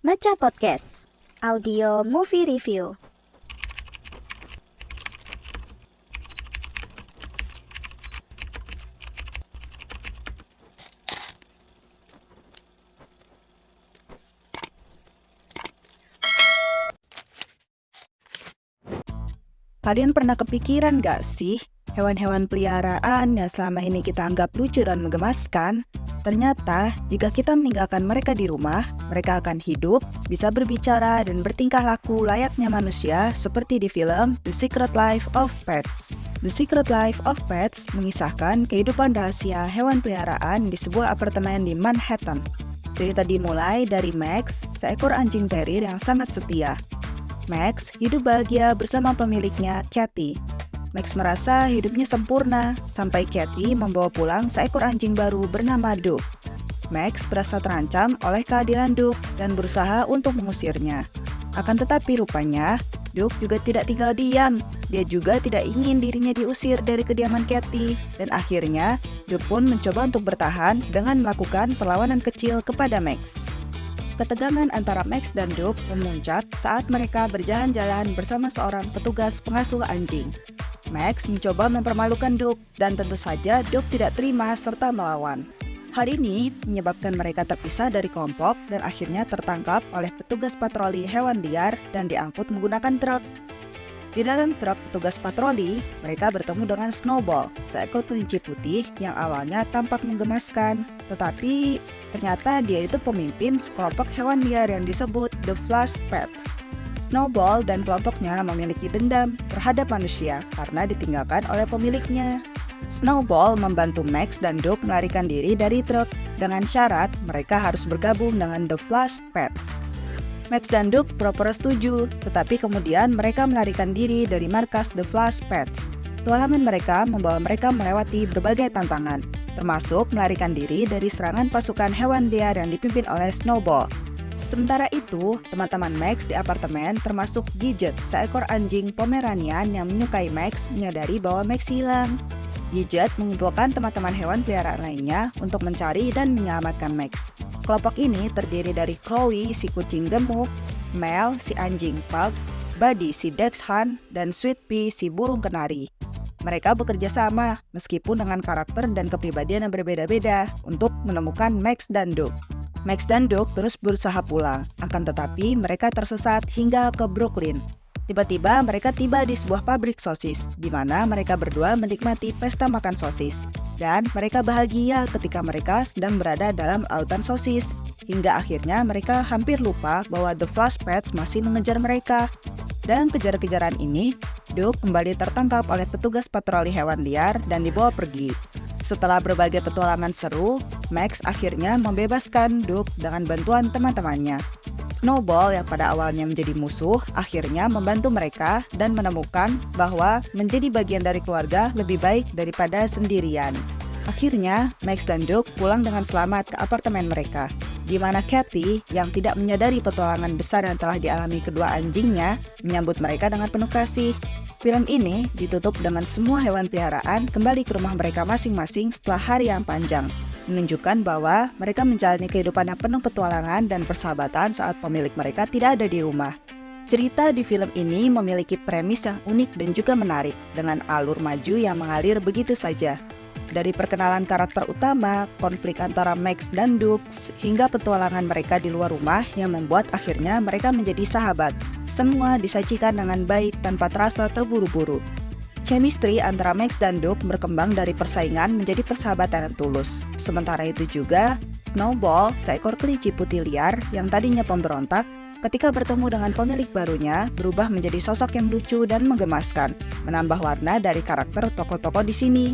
Maca Podcast, audio movie review. Kalian pernah kepikiran gak sih, hewan-hewan peliharaan yang selama ini kita anggap lucu dan menggemaskan, ternyata jika kita meninggalkan mereka di rumah, mereka akan hidup, bisa berbicara dan bertingkah laku layaknya manusia seperti di film The Secret Life of Pets. The Secret Life of Pets mengisahkan kehidupan rahasia hewan peliharaan di sebuah apartemen di Manhattan. Cerita dimulai dari Max, seekor anjing terrier yang sangat setia. Max hidup bahagia bersama pemiliknya, Kathy. Max merasa hidupnya sempurna sampai Kathy membawa pulang seekor anjing baru bernama Duke. Max merasa terancam oleh kehadiran Duke dan berusaha untuk mengusirnya. Akan tetapi rupanya, Duke juga tidak tinggal diam. Dia juga tidak ingin dirinya diusir dari kediaman Kathy, dan akhirnya Duke pun mencoba untuk bertahan dengan melakukan perlawanan kecil kepada Max. Ketegangan antara Max dan Duke memuncak saat mereka berjalan-jalan bersama seorang petugas pengasuh anjing. Max mencoba mempermalukan Duke dan tentu saja Duke tidak terima serta melawan. Hal ini menyebabkan mereka terpisah dari kelompok dan akhirnya tertangkap oleh petugas patroli hewan liar dan diangkut menggunakan truk. Di dalam truk petugas patroli, mereka bertemu dengan Snowball, seekor kelinci putih yang awalnya tampak menggemaskan, tetapi ternyata dia itu pemimpin sekelompok hewan liar yang disebut The Flash Pets. Snowball dan kelompoknya memiliki dendam terhadap manusia karena ditinggalkan oleh pemiliknya. Snowball membantu Max dan Duke melarikan diri dari truk dengan syarat mereka harus bergabung dengan The Flash Pets. Max dan Duke pura-pura setuju, tetapi kemudian mereka melarikan diri dari markas The Flash Pets. Petualangan mereka membawa mereka melewati berbagai tantangan, termasuk melarikan diri dari serangan pasukan hewan liar yang dipimpin oleh Snowball. Sementara itu, teman-teman Max di apartemen termasuk Gidget, seekor anjing Pomeranian yang menyukai Max, menyadari bahwa Max hilang. Gidget mengumpulkan teman-teman hewan peliharaan lainnya untuk mencari dan menyelamatkan Max. Kelompok ini terdiri dari Chloe, si kucing gemuk, Mel, si anjing pug, Buddy, si Dachshund, dan Sweet Pea, si burung kenari. Mereka bekerja sama, meskipun dengan karakter dan kepribadian yang berbeda-beda, untuk menemukan Max dan Duke. Max dan Duke terus berusaha pulang, akan tetapi mereka tersesat hingga ke Brooklyn. Tiba-tiba mereka tiba di sebuah pabrik sosis, di mana mereka berdua menikmati pesta makan sosis. Dan mereka bahagia ketika mereka sedang berada dalam lautan sosis. Hingga akhirnya mereka hampir lupa bahwa The Flash Pets masih mengejar mereka. Dalam kejar-kejaran ini, Duke kembali tertangkap oleh petugas patroli hewan liar dan dibawa pergi. Setelah berbagai petualangan seru, Max akhirnya membebaskan Duke dengan bantuan teman-temannya. Snowball yang pada awalnya menjadi musuh, akhirnya membantu mereka dan menemukan bahwa menjadi bagian dari keluarga lebih baik daripada sendirian. Akhirnya, Max dan Duke pulang dengan selamat ke apartemen mereka, di mana Kathy, yang tidak menyadari petualangan besar yang telah dialami kedua anjingnya, menyambut mereka dengan penuh kasih. Film ini ditutup dengan semua hewan peliharaan kembali ke rumah mereka masing-masing setelah hari yang panjang, menunjukkan bahwa mereka menjalani kehidupan yang penuh petualangan dan persahabatan saat pemilik mereka tidak ada di rumah. Cerita di film ini memiliki premis yang unik dan juga menarik, dengan alur maju yang mengalir begitu saja. Dari perkenalan karakter utama, konflik antara Max dan Duke, hingga petualangan mereka di luar rumah yang membuat akhirnya mereka menjadi sahabat. Semua disajikan dengan baik tanpa terasa terburu-buru. Chemistry antara Max dan Duke berkembang dari persaingan menjadi persahabatan yang tulus. Sementara itu juga, Snowball, seekor kelinci putih liar yang tadinya pemberontak, ketika bertemu dengan pemilik barunya, berubah menjadi sosok yang lucu dan menggemaskan, menambah warna dari karakter tokoh-tokoh di sini.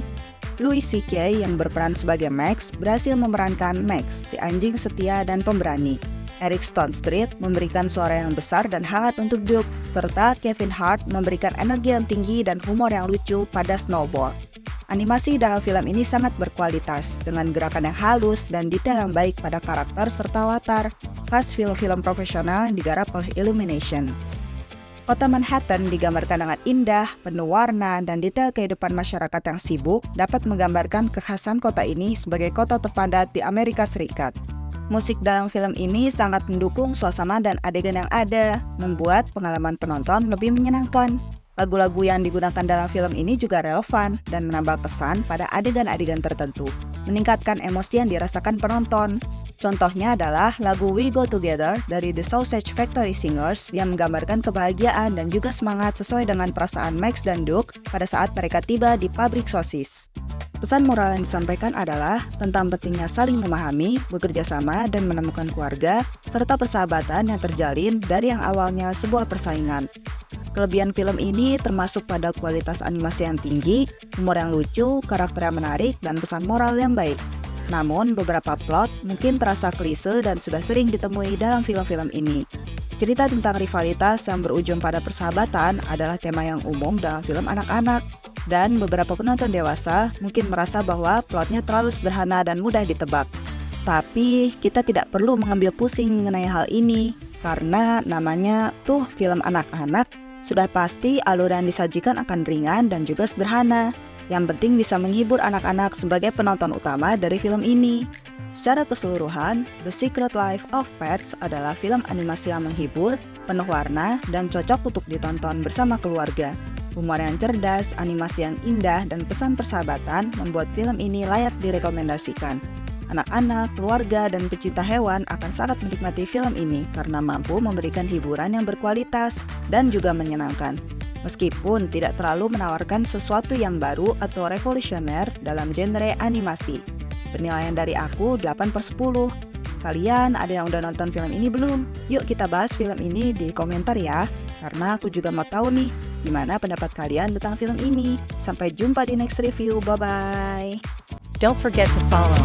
Louis C.K. yang berperan sebagai Max berhasil memerankan Max, si anjing setia dan pemberani. Eric Stonestreet memberikan suara yang besar dan hangat untuk Duke, serta Kevin Hart memberikan energi yang tinggi dan humor yang lucu pada Snowball. Animasi dalam film ini sangat berkualitas, dengan gerakan yang halus dan detail yang baik pada karakter serta latar, khas film-film profesional yang digarap oleh Illumination. Kota Manhattan digambarkan dengan indah, penuh warna, dan detail kehidupan masyarakat yang sibuk dapat menggambarkan kekhasan kota ini sebagai kota terpadat di Amerika Serikat. Musik dalam film ini sangat mendukung suasana dan adegan yang ada, membuat pengalaman penonton lebih menyenangkan. Lagu-lagu yang digunakan dalam film ini juga relevan dan menambah kesan pada adegan-adegan tertentu, meningkatkan emosi yang dirasakan penonton. Contohnya adalah lagu We Go Together dari The Sausage Factory Singers yang menggambarkan kebahagiaan dan juga semangat sesuai dengan perasaan Max dan Duke pada saat mereka tiba di pabrik sosis. Pesan moral yang disampaikan adalah tentang pentingnya saling memahami, bekerja sama, dan menemukan keluarga, serta persahabatan yang terjalin dari yang awalnya sebuah persaingan. Kelebihan film ini termasuk pada kualitas animasi yang tinggi, humor yang lucu, karakter yang menarik, dan pesan moral yang baik. Namun, beberapa plot mungkin terasa klise dan sudah sering ditemui dalam film-film ini. Cerita tentang rivalitas yang berujung pada persahabatan adalah tema yang umum dalam film anak-anak. Dan beberapa penonton dewasa mungkin merasa bahwa plotnya terlalu sederhana dan mudah ditebak. Tapi, kita tidak perlu mengambil pusing mengenai hal ini, karena namanya tuh film anak-anak, sudah pasti alur yang disajikan akan ringan dan juga sederhana. Yang penting bisa menghibur anak-anak sebagai penonton utama dari film ini. Secara keseluruhan, The Secret Life of Pets adalah film animasi yang menghibur, penuh warna, dan cocok untuk ditonton bersama keluarga. Humor yang cerdas, animasi yang indah, dan pesan persahabatan membuat film ini layak direkomendasikan. Anak-anak, keluarga, dan pecinta hewan akan sangat menikmati film ini karena mampu memberikan hiburan yang berkualitas dan juga menyenangkan. Meskipun tidak terlalu menawarkan sesuatu yang baru atau revolusioner dalam genre animasi. Penilaian dari aku 8/10. Kalian ada yang udah nonton film ini belum? Yuk kita bahas film ini di komentar ya. Karena aku juga mau tahu nih, gimana pendapat kalian tentang film ini. Sampai jumpa di next review, bye-bye. Don't forget to follow